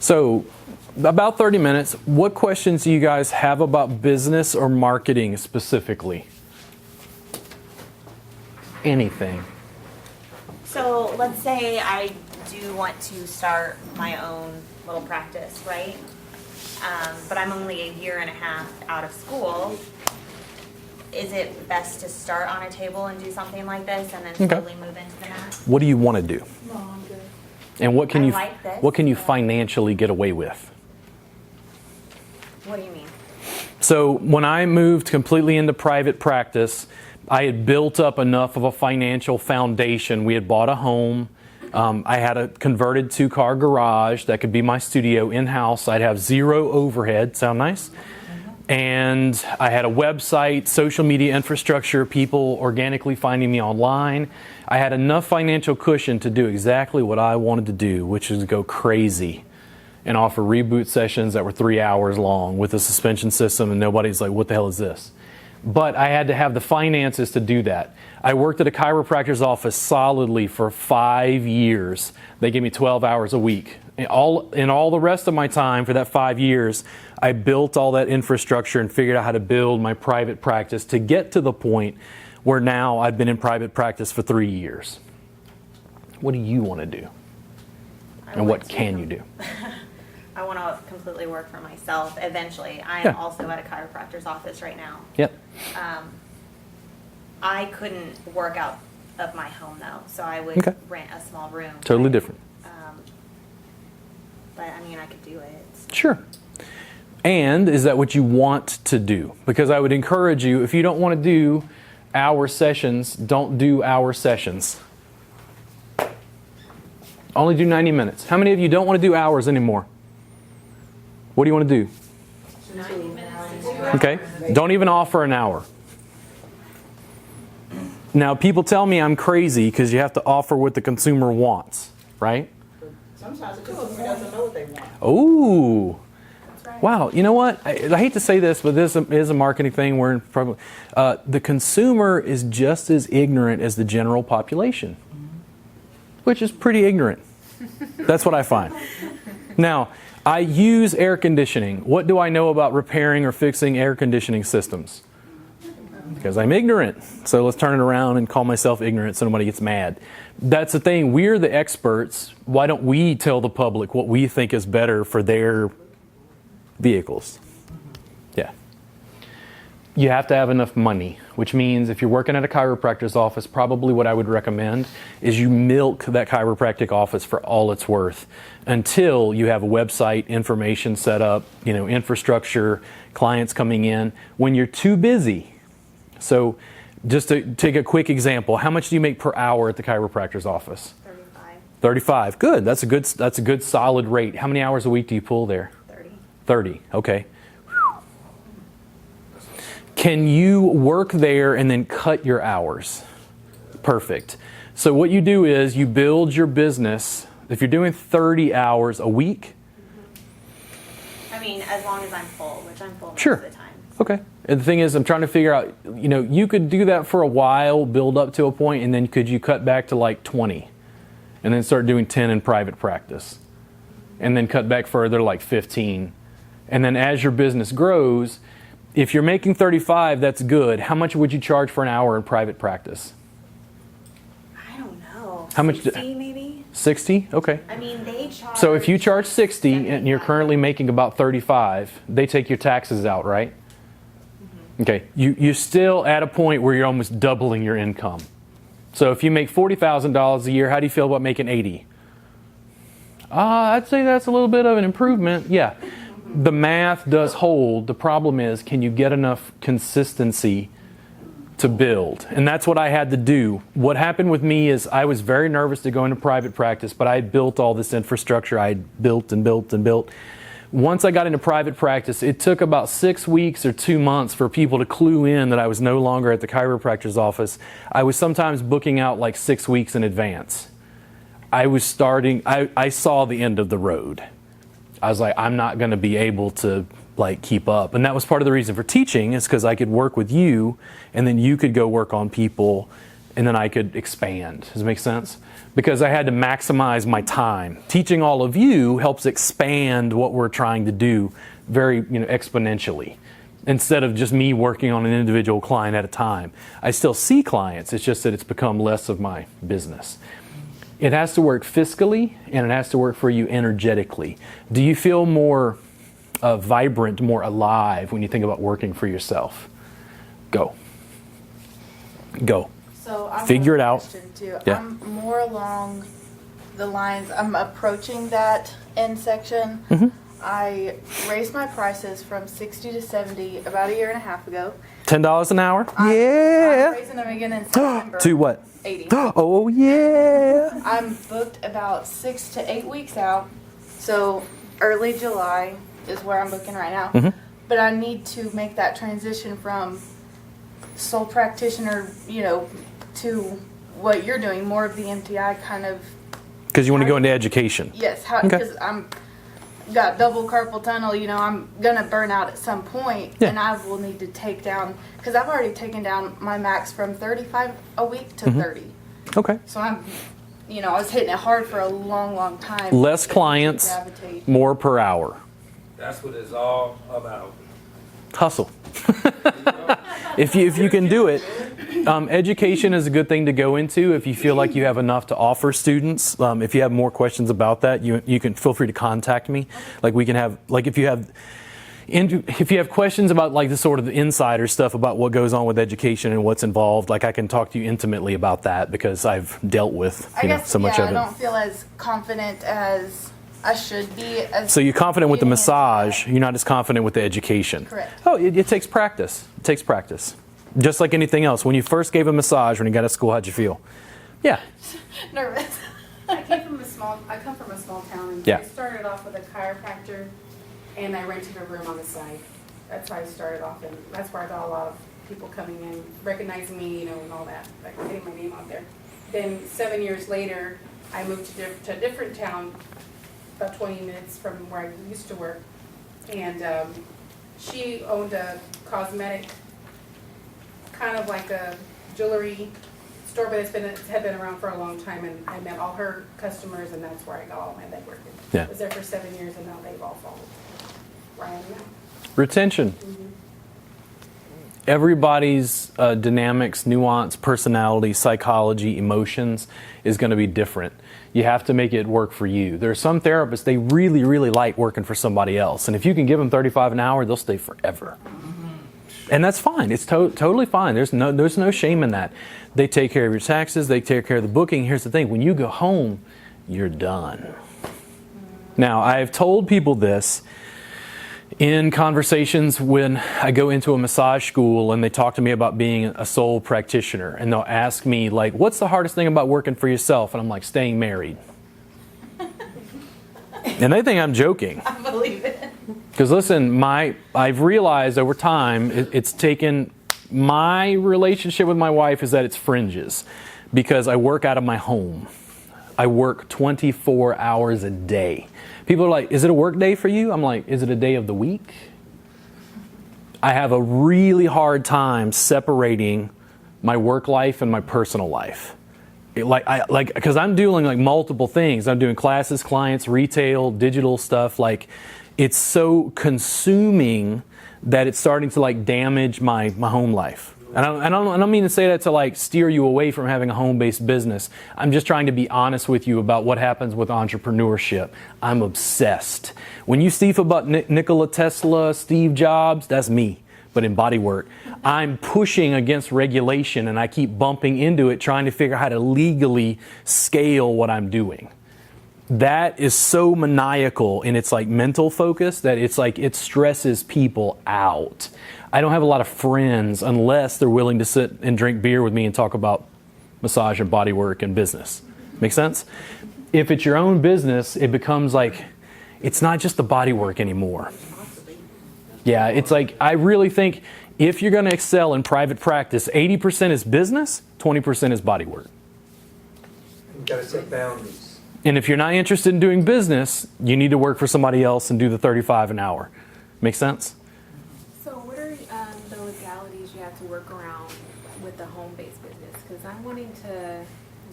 So, about 30 minutes. What questions do you guys have about business or marketing specifically? Anything? So let's say I do want to start my own little practice, right? But I'm only a year and a half out of school. Is it best to start on a table and do something like this and then slowly move into the mat? What do you want to do? No, I'm good. And what can What you financially get away with? What do you mean? So when I moved completely into private practice, I had built up enough of a financial foundation. We had bought a home. I had a converted 2-car garage that could be my studio in-house. I'd have zero overhead. Sound nice? And I had a website, social media infrastructure, people organically finding me online. I had enough financial cushion to do exactly what I wanted to do, which is go crazy and offer reboot sessions that were 3 hours long with a suspension system, and nobody's like, what the hell is this? But I had to have the finances to do that. I worked at a chiropractor's office solidly for 5 years. They gave me 12 hours a week. In all the rest of my time for that 5 years, I built all that infrastructure and figured out how to build my private practice to get to the point where now I've been in private practice for 3 years. What do you want to do? And what can you do? I want to completely work for myself eventually. I am also at a chiropractor's office right now. Yep. I couldn't work out of my home though, so I would rent a small room. Totally different. But I mean, I could do it. Sure. And is that what you want to do? Because I would encourage you, if you don't want to do hour sessions, don't do hour sessions. Only do 90 minutes. How many of you don't want to do hours anymore? What do you want to do? 90 minutes. Okay. Don't even offer an hour. Now, people tell me I'm crazy because you have to offer what the consumer wants, right? Sometimes the consumer doesn't know what they want. Oh. Wow, you know what? I hate to say this, but this is a marketing thing. We're in probably the consumer is just as ignorant as the general population, which is pretty ignorant. That's what I find. Now, I use air conditioning. What do I know about repairing or fixing air conditioning systems? Because I'm ignorant. So let's turn it around and call myself ignorant so nobody gets mad. That's the thing. We're the experts. Why don't we tell the public what we think is better for their vehicles? Yeah. You have to have enough money, which means if you're working at a chiropractor's office, probably what I would recommend is you milk that chiropractic office for all it's worth until you have a website, information set up, infrastructure, clients coming in. When you're too busy. So just to take a quick example, how much do you make per hour at the chiropractor's office? 35. 35. Good. That's a good solid rate. How many hours a week do you pull there? 30. Okay. Can you work there and then cut your hours? Perfect. So what you do is you build your business. If you're doing 30 hours a week. I mean, as long as I'm full, which I'm full most Sure. of the time. Okay. And the thing is, I'm trying to figure out, you could do that for a while, build up to a point, and then could you cut back to like 20 and then start doing 10 in private practice and then cut back further like 15. And then as your business grows, if you're making 35, that's good. How much would you charge for an hour in private practice? I don't know. How much? 60 maybe? 60? Okay. I mean, they charge. So if you charge 60 and you're 75. currently making about 35, they take your taxes out, right? Mm-hmm. Okay. You're still at a point where you're almost doubling your income. So if you make $40,000 a year, how do you feel about making 80? I'd say that's a little bit of an improvement. Yeah. The math does hold. The problem is, can you get enough consistency to build? And that's what I had to do. What happened with me is I was very nervous to go into private practice, but I built all this infrastructure. I built and built and built. Once I got into private practice, it took about 6 weeks or 2 months for people to clue in that I was no longer at the chiropractor's office. I was sometimes booking out like 6 weeks in advance. I saw the end of the road. I was like, I'm not going to be able to keep up. And that was part of the reason for teaching, is because I could work with you and then you could go work on people and then I could expand. Does it make sense? Because I had to maximize my time. Teaching all of you helps expand what we're trying to do very exponentially. Instead of just me working on an individual client at a time. I still see clients, it's just that it's become less of my business. It has to work fiscally, and it has to work for you energetically. Do you feel more vibrant, more alive when you think about working for yourself? Go. So I'm Figure it out. question too. Yeah. I'm more along the lines, I'm approaching that end section. Mm-hmm. I raised my prices from 60 to 70 about a year and a half ago. $10 an hour? I'm Yeah. raising them again in September. To what? 80. Oh, yeah. I'm booked about 6 to 8 weeks out. So early July is where I'm looking right now. Mhm. But I need to make that transition from sole practitioner, to what you're doing, more of the MTI kind of. Because you want to go into education. Yes, Okay. because I'm got double carpal tunnel. I'm gonna burn out at some point, Yeah. and I will need to take down, because I've already taken down my max from 35 a week to 30. Okay. So I'm, I was hitting it hard for a long, long time. Less clients, Gravitate. more per hour. That's what it's all about. Hustle. If you can do it. Education is a good thing to go into if you feel like you have enough to offer students. If you have more questions about that, you can feel free to contact me. Like we can have, like if you have questions about like the sort of the insider stuff about what goes on with education and what's involved, like I can talk to you intimately about that because I've dealt with I guess so much of I it. don't feel as confident as I should be. So you're confident with the getting into massage, that. you're not as confident with the education. Correct. Oh, it takes practice. It takes practice. Just like anything else. When you first gave a massage when you got out of school, how'd you feel? Yeah. Nervous. I come from a small town, and Yeah. I started off with a chiropractor, and I rented a room on the side. That's how I started off, and that's where I got a lot of people coming in, recognizing me, and all that, like getting my name out there. Then 7 years later, I moved to a different town, about 20 minutes from where I used to work, and she owned a cosmetic, kind of like a jewelry store, but had been around for a long time, and I met all her customers, and that's where I got all my leg work. Yeah. I was there for 7 years, and now they've all followed where I am now. Retention. Everybody's dynamics, nuance, personality, psychology, emotions is going to be different. You have to make it work for you. There are some therapists, they really, really like working for somebody else. And if you can give them $35 an hour, they'll stay forever. And that's fine. It's totally fine. There's no shame in that. They take care of your taxes. They take care of the booking. Here's the thing. When you go home, you're done. Now, I've told people this in conversations when I go into a massage school and they talk to me about being a sole practitioner. And they'll ask me, like, what's the hardest thing about working for yourself? And I'm like, staying married. And they think I'm joking. I believe it. Because listen, I've realized over time, it's taken, my relationship with my wife is that it's fringes. Because I work out of my home. I work 24 hours a day. People are like, is it a work day for you? I'm like, is it a day of the week? I have a really hard time separating my work life and my personal life. Because I'm doing like multiple things. I'm doing classes, clients, retail, digital stuff. Like, it's so consuming that it's starting to like damage my home life. And I don't mean to say that to like steer you away from having a home-based business. I'm just trying to be honest with you about what happens with entrepreneurship. I'm obsessed. When you see about Nikola Tesla, Steve Jobs, that's me, but in bodywork. I'm pushing against regulation and I keep bumping into it, trying to figure out how to legally scale what I'm doing. That is so maniacal in its like mental focus that it's like it stresses people out. I don't have a lot of friends unless they're willing to sit and drink beer with me and talk about massage and bodywork and business. Make sense? If it's your own business, it becomes like, it's not just the bodywork anymore. Yeah, it's like, I really think if you're going to excel in private practice, 80% is business, 20% is bodywork. You've got to set boundaries. And if you're not interested in doing business, you need to work for somebody else and do the $35 an hour. Make sense? So what are the legalities you have to work around with the home-based business? Because because I'm wanting to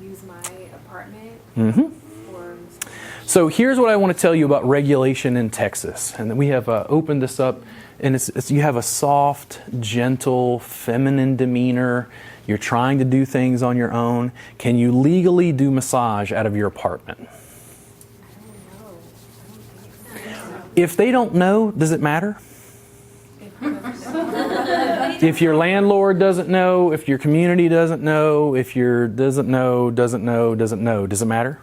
use my apartment for. So here's what I want to tell you about regulation in Texas. And then we have opened this up, and it's you have a soft, gentle, feminine demeanor. You're trying to do things on your own. Can you legally do massage out of your apartment? I don't know. I don't think so. If they don't know, does it matter? If your landlord doesn't know, if your community doesn't know, if your doesn't know, does it matter?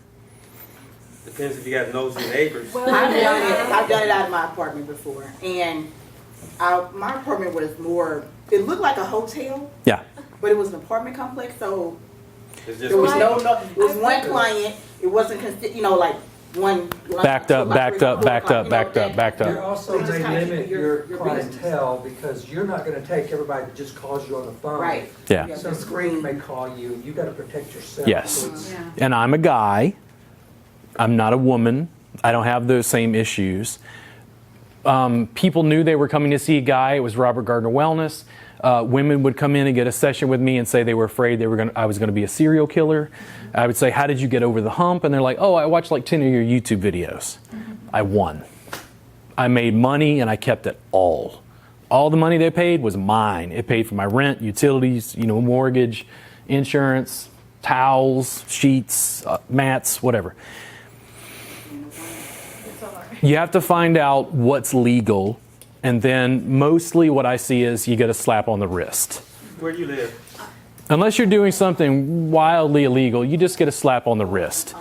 Depends if you got nosy neighbors. I've done it out of my apartment before, and my apartment was more. It looked like a hotel, Yeah. but it was an apartment complex, so It's just there was no. It was one client. It wasn't like one. Backed up. You're also, They just they kinda keep limit your your business. clientele because you're not gonna take everybody that just calls you on the phone. Right. Yeah. Yeah. Some screen may call you, you gotta protect yourself. Yes. So it's- Yeah. And I'm a guy. I'm not a woman. I don't have those same issues. People knew they were coming to see a guy. It was Robert Gardner Wellness. Women would come in and get a session with me and say they were afraid I was going to be a serial killer. I would say, how did you get over the hump? And they're like, oh, I watched like 10 of your YouTube videos. I won. I made money and I kept it all. All the money they paid was mine. It paid for my rent, utilities, mortgage, insurance, towels, sheets, mats, whatever. You have to find out what's legal, and then mostly what I see is you get a slap on the wrist. Where do you live? Unless you're doing something wildly illegal, you just get a slap on the wrist.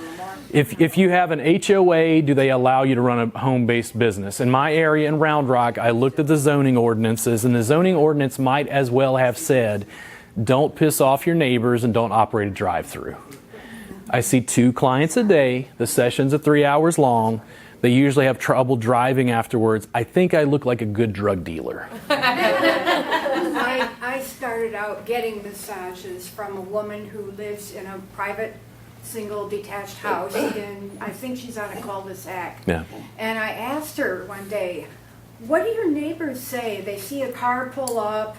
If you have an HOA, do they allow you to run a home-based business? In my area in Round Rock, I looked at the zoning ordinances, and the zoning ordinance might as well have said, don't piss off your neighbors and don't operate a drive-through. I see 2 clients a day. The sessions are 3 hours long. They usually have trouble driving afterwards. I think I look like a good drug dealer. I started out getting massages from a woman who lives in a private, single, detached house, and I think she's on a cul-de-sac. Yeah. And I asked her one day, what do your neighbors say? They see a car pull up,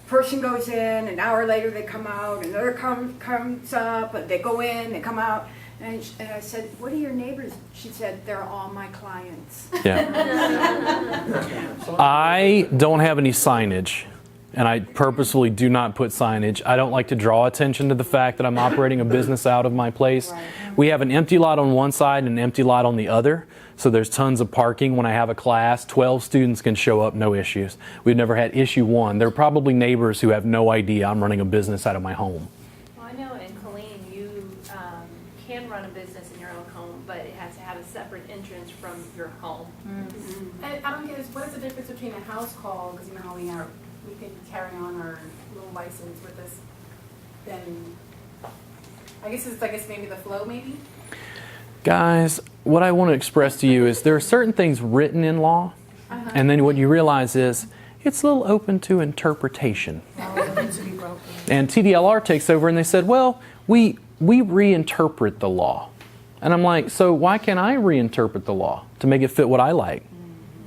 person goes in, an hour later they come out, another comes up, they go in, they come out. And I said, what are your neighbors? She said, they're all my clients. Yeah. I don't have any signage, and I purposefully do not put signage. I don't like to draw attention to the fact that I'm operating a business out of my place. Right. We have an empty lot on one side and an empty lot on the other, so there's tons of parking. When I have a class, 12 students can show up, no issues. We've never had issue one. There are probably neighbors who have no idea I'm running a business out of my home. Well, I know in Colleen, you can run a business in your own home, but it has to have a separate entrance from your home. And I don't get what is the difference between a house call, because you know how we can carry on our little license with this, then I guess it's maybe the flow maybe? Guys, what I want to express to you is there are certain things written in law, and then what you realize is it's a little open to interpretation. And TDLR takes over and they said, well, we reinterpret the law. And I'm like, so why can't I reinterpret the law to make it fit what I like?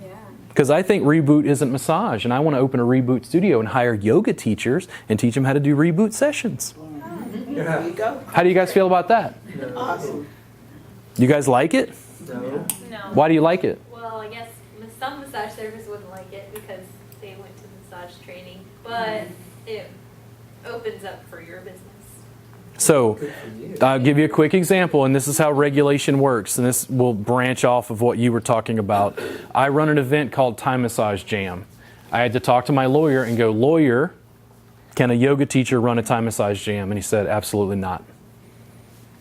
Yeah. Because I think Reboot isn't massage, and I want to open a Reboot studio and hire yoga teachers and teach them how to do Reboot sessions. There you go. How do you guys feel about that? Awesome. You guys like it? No. No. Why do you like it? Well, I guess some massage therapists wouldn't like it because they went to massage training, but it opens up for your business. So, Good for you. I'll give you a quick example, and this is how regulation works, and this will branch off of what you were talking about. I run an event called Thai Massage Jam. I had to talk to my lawyer and go, lawyer, can a yoga teacher run a Thai Massage Jam? And he said, absolutely not.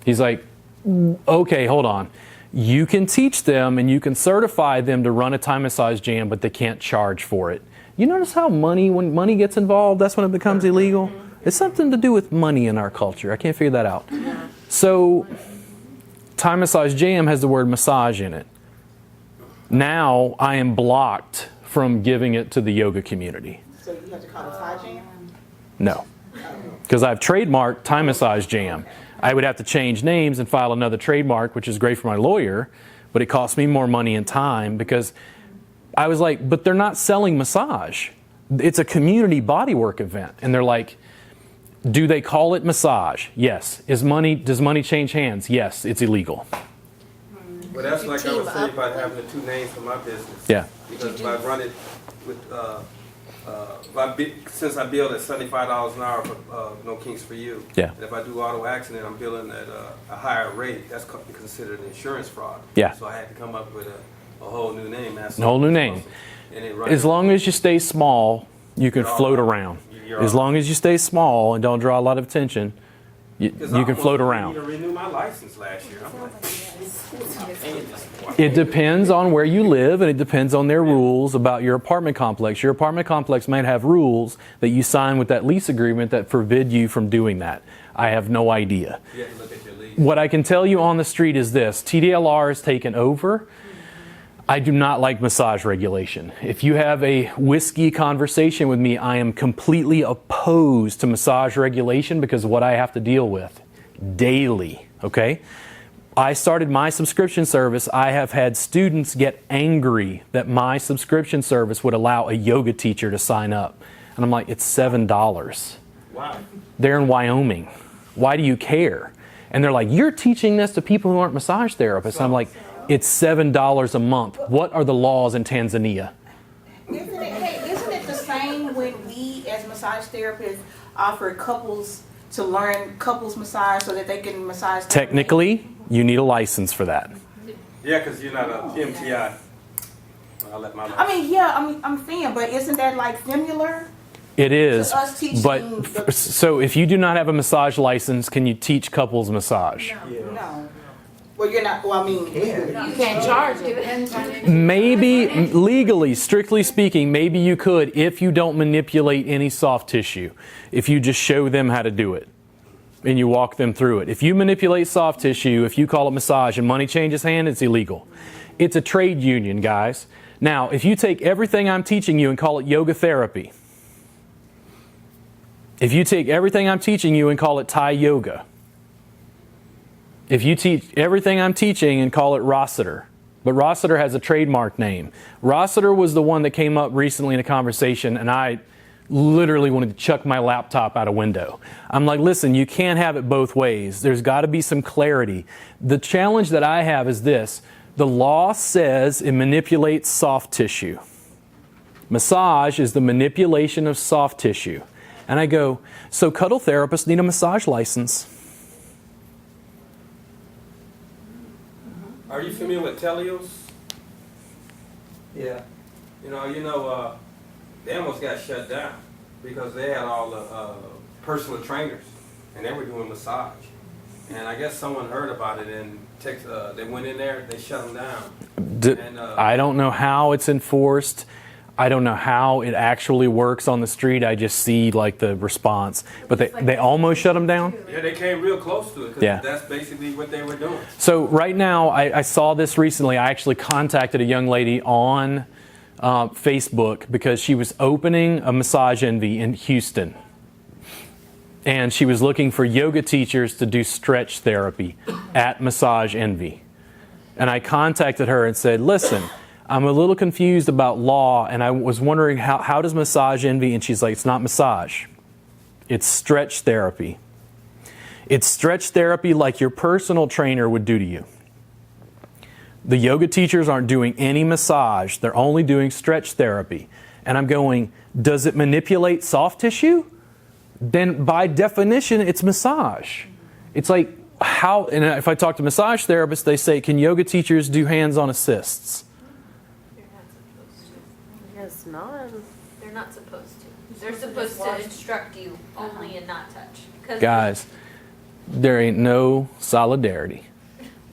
He's like, okay, hold on. You can teach them and you can certify them to run a Thai Massage Jam, but they can't charge for it. You notice how when money gets involved, that's when it becomes illegal? It's something to do with money in our culture. I can't figure that out. So, Thai Massage Jam has the word massage in it. Now, I am blocked from giving it to the yoga community. So you have to call it Thai Jam? No. Because I've trademarked Thai Massage Jam. I would have to change names and file another trademark, which is great for my lawyer, but it costs me more money and time because I was like, but they're not selling massage. It's a community bodywork event. And they're like, Do they call it massage? Yes. Does money change hands? Yes, it's illegal. Well, that's like I was saying about having the two names for my business. Yeah. Because if I run it with, since I bill at $75 an hour for No Kinks for You. Yeah. And if I do auto accident, I'm billing at a higher rate. That's considered insurance fraud. Yeah. So I had to come up with a whole new name. A whole new name. And it runs As long as you stay small, you can float around. As long as you stay small and don't draw a lot of attention, you can float around. I renew my license last year. I'm like, It depends on where you live, and it depends on their rules about your apartment complex. Your apartment complex might have rules that you sign with that lease agreement that forbid you from doing that. I have no idea. you have to look at your lease. What I can tell you on the street is this. TDLR has taken over. I do not like massage regulation. If you have a whiskey conversation with me, I am completely opposed to massage regulation because of what I have to deal with daily, okay? I started my subscription service. I have had students get angry that my subscription service would allow a yoga teacher to sign up. And I'm like, it's $7. Wow. They're in Wyoming. Why do you care? And they're like, you're teaching this to people who aren't massage therapists. I'm like, it's $7 a month. What are the laws in Tanzania? Isn't it the same when we as massage therapists offer couples to learn couples massage so that they can massage their Technically, you need a license for that. Yeah, because you're not a MTI. I'll let my I mean, yeah, I'm saying, but isn't that like similar? It is. To us teaching But so if you do not have a massage license, can you teach couples massage? No. Well, you're not. Well, I mean, you can't charge it. Maybe legally, strictly speaking, maybe you could if you don't manipulate any soft tissue. If you just show them how to do it and you walk them through it. If you manipulate soft tissue, if you call it massage and money changes hand, it's illegal. It's a trade union, guys. Now, if you take everything I'm teaching you and call it yoga therapy, if you take everything I'm teaching you and call it Thai yoga, if you teach everything I'm teaching and call it Rossiter, but Rossiter has a trademark name. Rossiter was the one that came up recently in a conversation, and I literally wanted to chuck my laptop out a window. I'm like, listen, you can't have it both ways. There's got to be some clarity. The challenge that I have is this. The law says it manipulates soft tissue. Massage is the manipulation of soft tissue. And I go, so cuddle therapists need a massage license. Are you familiar with Telios? Yeah. They almost got shut down because they had all the personal trainers and they were doing massage. And I guess someone heard about it and they went in there, they shut them down. I don't know how it's enforced. I don't know how it actually works on the street. I just see like the response. But they almost shut them down? Yeah, they came real close to it because that's basically what they were doing. So right now, I saw this recently. I actually contacted a young lady on Facebook because she was opening a Massage Envy in Houston. And she was looking for yoga teachers to do stretch therapy at Massage Envy. And I contacted her and said, listen, I'm a little confused about law, and I was wondering how does Massage Envy, and she's like, it's not massage. It's stretch therapy. It's stretch therapy like your personal trainer would do to you. The yoga teachers aren't doing any massage. They're only doing stretch therapy. And I'm going, does it manipulate soft tissue? Then by definition, it's massage. It's like how, and if I talk to massage therapists, they say, can yoga teachers do hands-on assists? Yes, not. They're not supposed to. They're supposed to instruct you only and not touch. 'Cause Guys, there ain't no solidarity.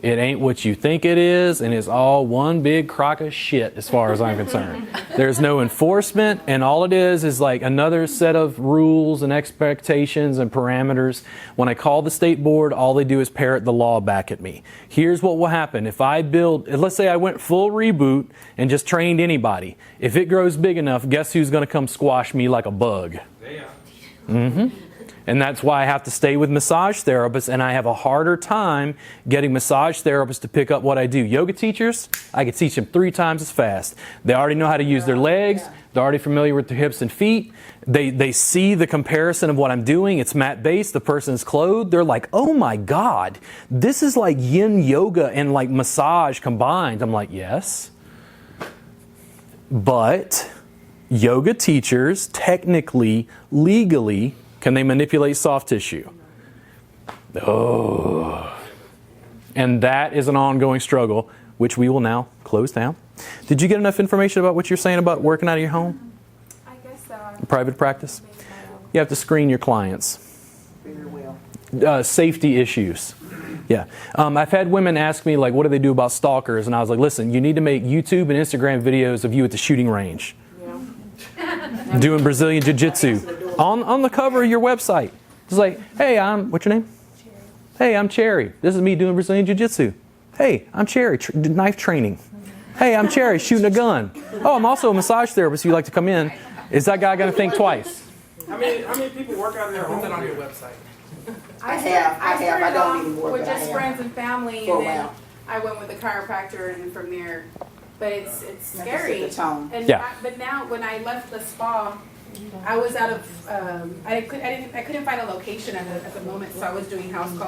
It ain't what you think it is, and it's all one big crock of shit as far as I'm concerned. There's no enforcement, and all it is like another set of rules and expectations and parameters. When I call the state board, all they do is parrot the law back at me. Here's what will happen. If I let's say I went full reboot and just trained anybody. If it grows big enough, guess who's going to come squash me like a bug? They are. Mm-hmm. And that's why I have to stay with massage therapists, and I have a harder time getting massage therapists to pick up what I do. Yoga teachers, I could teach them 3 times as fast. They already know how to use their legs. They're already familiar with their hips and feet. They see the comparison of what I'm doing. It's mat-based. The person's clothed. They're like, oh my God, this is like yin yoga and like massage combined. I'm like, yes. But yoga teachers, technically, legally, can they manipulate soft tissue? Oh. And that is an ongoing struggle, which we will now close down. Did you get enough information about what you're saying about working out of your home? I guess so. Private practice? You have to screen your clients. Very well. Safety issues. Yeah. I've had women ask me, like, what do they do about stalkers? And I was like, listen, you need to make YouTube and Instagram videos of you at the shooting range. Doing Brazilian Jiu-Jitsu. On the cover of your website. It's like, hey, what's your name? Cherry. Hey, I'm Cherry. This is me doing Brazilian Jiu-Jitsu. Hey, I'm Cherry, knife training. Hey, I'm Cherry, shooting a gun. Oh, I'm also a massage therapist. You'd like to come in. Is that guy going to think twice? How many people work out in their home on your website? I have. I started don't off anymore, with but I just have. friends and family, For a and then while. I went with the chiropractor, and from there. But it's You have to scary. set the tone. And Yeah. but now when I left the spa, I was out of. I couldn't find a location at the moment, so I was doing house calls.